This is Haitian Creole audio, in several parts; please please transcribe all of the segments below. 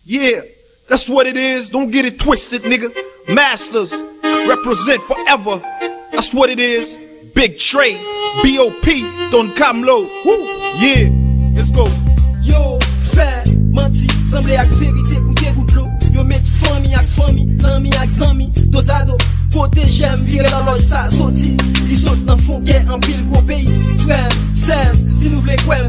Yeah, that's what it is. Don't get it twisted, nigga. Masters represent forever. That's what it is. Big Trey, B.O.P. Don Camlo. Woo. Yeah, let's go. Yo, fait, menti, semblé ak vérité, goûter goût l'eau. Yo met famille ak famille, zami ak zami, dosado. Côté j'aime, virer la loge, ça sorti. Li saute dans fond, qu'est en pile gros pays. Frère, sem, si nous v'lez kwem,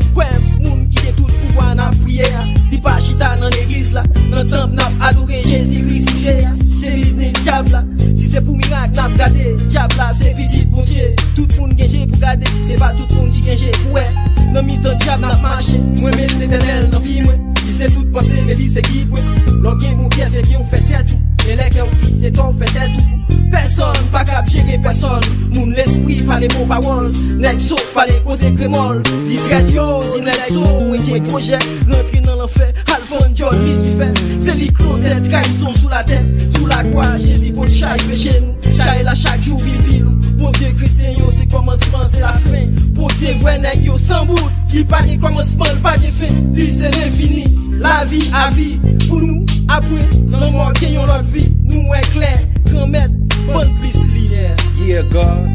moun qui est tout pouvoir n'a prière. Li pas chita dans l'église là, dans temple n'a adoré Jésus crucifié. C'est business diable là, si c'est pour miracle n'a gardé. Diable là, c'est petit bon Dieu. Tout le monde gagé pour garder, c'est pas tout le monde qui gagé pour ouais. Dans mi-temps diable n'a marché, moi mais l'éternel dans vie moi. Il sait tout passer, mais il sait qui ouais. L'orgueil mon pied, c'est bien on fait tête tout. Et les gars outils, c'est toi on fait tête tout. Personne, pas cap gérer personne. Moun l'esprit, pas les mots paroles. Nexo, pas les causes crémol. Dit radio, dit Nexo, et qui projet. Rentrer dans l'enfer, Alphonse John, Lucifer. C'est les clottes, trahison sous la tête. Sous la croix, Jésus pour chaque chez nous. Chaque là, chaque jour, vil. Bon Dieu chrétien, yo, c'est commencement, c'est la fin. Bon Dieu vrai nèg yo, sans bout. Il pas de commencement, pas de fin. Lui, c'est l'infini. La vie à vie. Pour nous, après, non mort, qui yon l'autre vie. Nous, est clair, grand maître. Bonne plus linéaire. Yeah, God,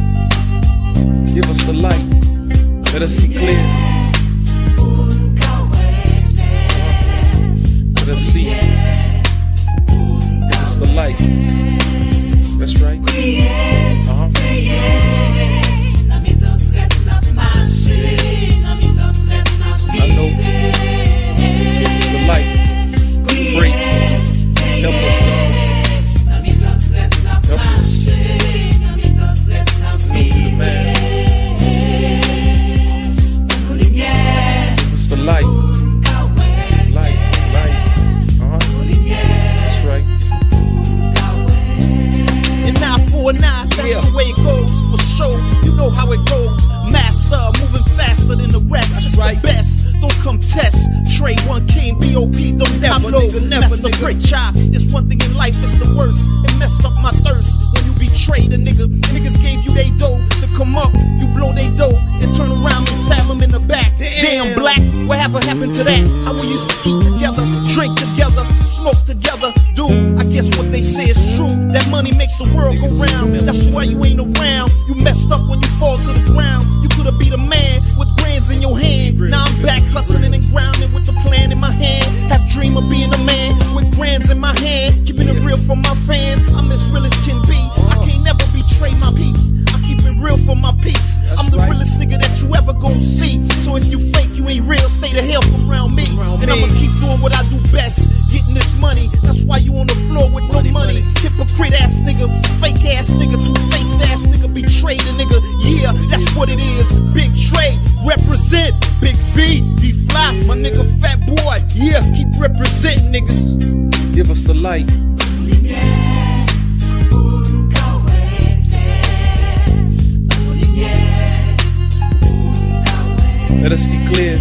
give us the light. Let us see clear. Let us see. Give us the light. That's right. I know. Give us the light. Break. Help us, God. Help us. It's the light. Light. That's right. And now for now, that's the way it goes. For sure, you know how it goes. Master, moving faster than the rest. That's right. The best. Don't come test. Trey, one king, B.O.P. Don't never, nigga, never, the preacher. It's one thing in life, it's the worst. It messed up my thirst when you betrayed a nigga. Niggas gave you they dough to come up. You blow they dough and turn around and stab them in the back. Damn black, whatever happened to that? How we used to eat together, drink together, smoke together. Dude, I guess what they say is true. That money makes the world go round. That's why you ain't around. You messed up when you fall to the ground. You could've beat a man with grands in your hand. Now I'm back hustling and grounding with the plan in my hand. Have dream of being a man with grands in my hand. Keeping it real for my fans. I'm as real as can be. I can't never betray my peeps. I keep it real for my peeps. I'm the realest nigga that you ever gon' see. So if you fake, you ain't real. Stay the hell from around me. And I'ma keep doing what I do best. Getting this money. That's why you on the floor with no money. Hypocrite ass nigga, fake ass nigga, two-face ass nigga, betrayed a nigga. Yeah, that's what it is. Big Trey, represent. Big V, D-Fly, my nigga Fat Boy. Yeah, keep representing niggas. Give us the light. Let us see clear.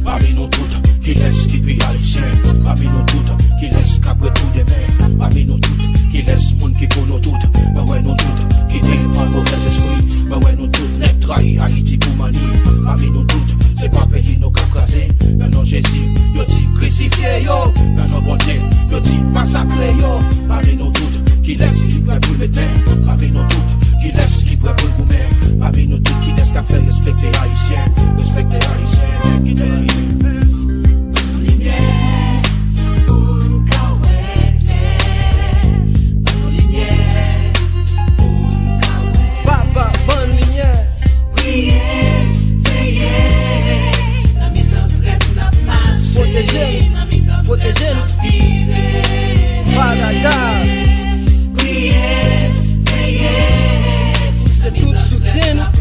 Parmi nous toutes, qui laisse qui puis haïtien. Parmi nous toutes, qui laisse qu'après tout demain. Parmi nous toutes, qui laisse monde qui pour nous toutes. Mais ouais, nous toutes, qui n'est pas mauvais esprit. Mais ouais, nous toutes, n'est trahi Haïti pour mani. Parmi nous toutes, c'est pas pays nous cap crasé. Mais non, Jésus, yo dit crucifié yo. Mais non, bon Dieu, yo dit massacré yo. Parmi nous toutes, qui laisse qui prêt pour le mettre. Parmi nous toutes, qui laisse qui prêt pour le gourmet. Parmi nous toutes, qui laisse qu'à faire respecter Haïtien. Respecter Haïtien, qui n'est c'est tout soutien.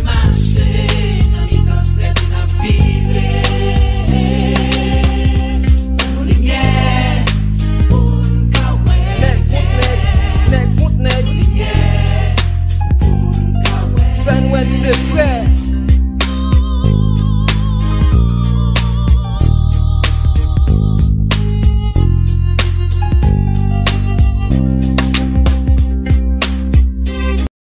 Fenway, c'est frère.